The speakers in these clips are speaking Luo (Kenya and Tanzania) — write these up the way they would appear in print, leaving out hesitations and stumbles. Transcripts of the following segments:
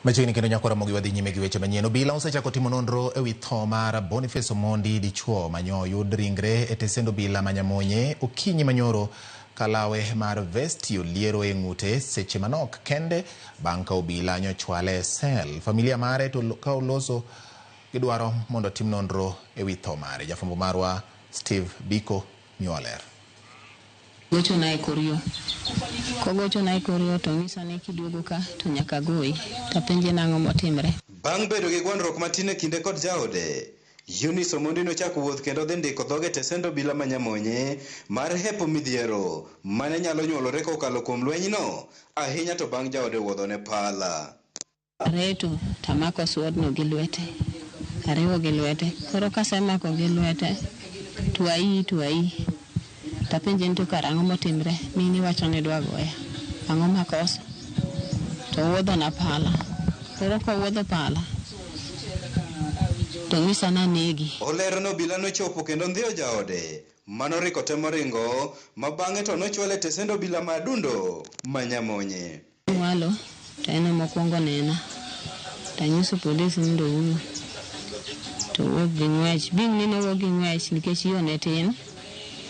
Machiegni kendo nyakora mogi wadhi nyime gi weche manyien. Obila osechako timo nonro ewi tho mar Boniface Omondi dichuo manyo oyud ringre e tesend obila Manyamonye okinyi manyoro kalawe mar vesti oliero e ng'ute seche manok kende bang' ka obila nyochwale sel. Familia mare to ka oloso gidwaro mondo tim nonro ewi tho mare. Jafwambo marwa Steve Biko miwaler. Gocho na ikorio. Kogocho na ikorio to ngisa ni kiduogo ka to nyaka goyi. Tapenje nang'o motimre. Bang' bedo gi gwandruok matin e kinde kod jaode, Eunice Omondi nochako wuoth kendo dhi ndiko dhoge tesend obila Manyamonye mar hepo midhiero mane nyalo nyuolore kokalo kuom lwenyno, ahinya to bang' jaode wuodhone pala. Reto tamako suodno gi lwete. Ariwo gi lwete. Koro kasemako gi lwete, tuai. Tapenje nito karang'o motimre, mini wacho ni dwa goya. Ang'o makosa? To wuodho na pala. Koro ka wuodho pala, to ngisa na negi. Olero no obila nochopo kendo ndhiyo jaode, manoriko temo ringo, mabang'e to nochwale tesend obila madundo Manyamonye. Walo, to eno mokwongo nena. Tanyiso polisi mondo wuo. To wuok gi ng'wech. Bing' nino wuok gi ng'wech nikech yone tin.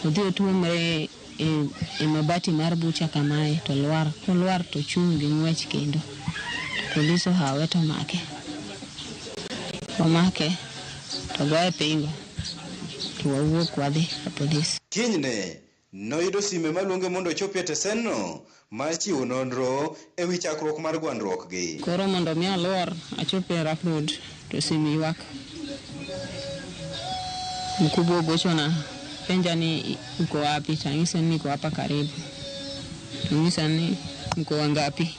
Odhi otuomre e mabati mar bucha kamae to lwar to chung' gi ng'wech kendo. Polisi hawe to make. Omake to goye pingo. To wawuok wadhi e polisi. Kinyne noyudo sime maluonge mondo ochopie tesendno mar chiwo nonro ewi chakruok mar gwandruok gi. Koro mondo mi alwar achope Rough Road to simi ywak. Mkubwa gochona penja ni uko wapi? Tangisa ni niko hapa karibu. Tangisa ni mko wangapi?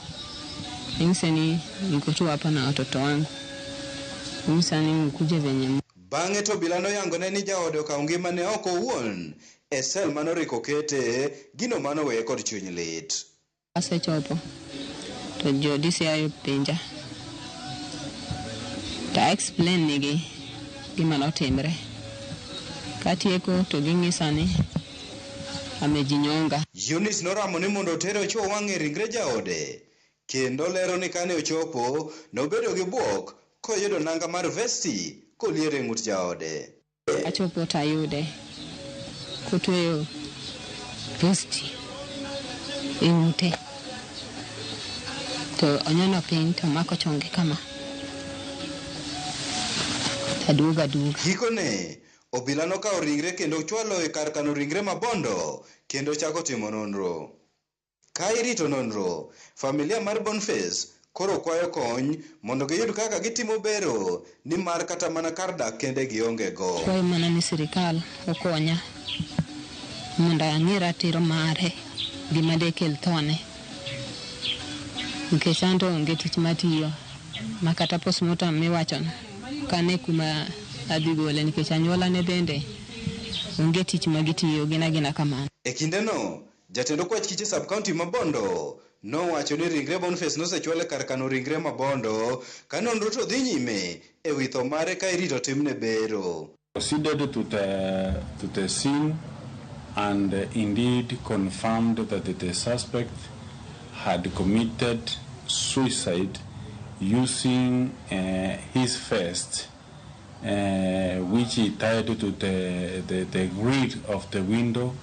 Tangisa ni niko tu hapa na watoto wangu. Tangisa ni mkuje venye. Bang'e to obila noyangone ni jaode okawo ngimane ok owuon e sel manoriko kete, gino manoweye kod chuny lit. Asechopo to jodisi ayo penja. Ta explain nigi gima notimre. Katieko to ging'isa ni amejinyonga. Eunice noramo ni mondo otere ochuo wang'e ringre jaode, kendo lero ni kane ochopo nobedo gi buok koyudo nanga mar vesti koliero e ng'ut jaode. Achopo tayude kotweyo vesti e ng'ute to onyono piny to mako chonge kama. Aduoga. Gikone obila nokawo ringre kendo chwalo e kar kano ringre mabondo kendo chako timo nonro. Ka irito nonro, familia mar Boniface koro kwayo kony mondo giyud kaka gitimo bero ni mar kata mana kar dak kende gionge go. Kwayo mana ni sirikal okonya mondo ang'e ratiro mare gima dekel thone. Nikech anto onge tich matiyo ma kata postmortem miwachono kane kuma adhi gole nikech anyuola ne bende onge tich magitiyo gina kamano. E kindeno, jatend okwach kiche sub-county Mabondo nowacho ni ringre Boniface nosechwale kar kano ringre Mabondo ka nonro to dhi nyime e wi tho mare ka irito timne bero. Proceeded to the scene and indeed confirmed that the suspect had committed suicide using his vest, which he tied to the grid of the window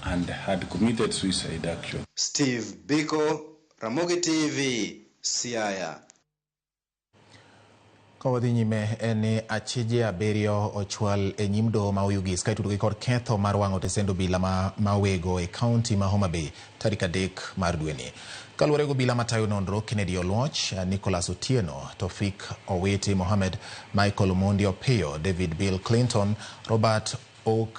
and had committed suicide actually. Steve Biko, Ramogi TV, Siaya. Kawadhi nyime eni achije abirio ochwal e nyim doho ma Oyugis ka itudo gi kod ketho mar wang'o tesend obila ma wego e kaunti ma Homa Bay tarik 3 mar dweni. Kaluwore gi obila matayo nonro Kennedy Oluoch, Nicholas Otieno, Tofik Owiti Mohamed, Michael Omondi Opiyo, David Bill Clinton, Robert Oka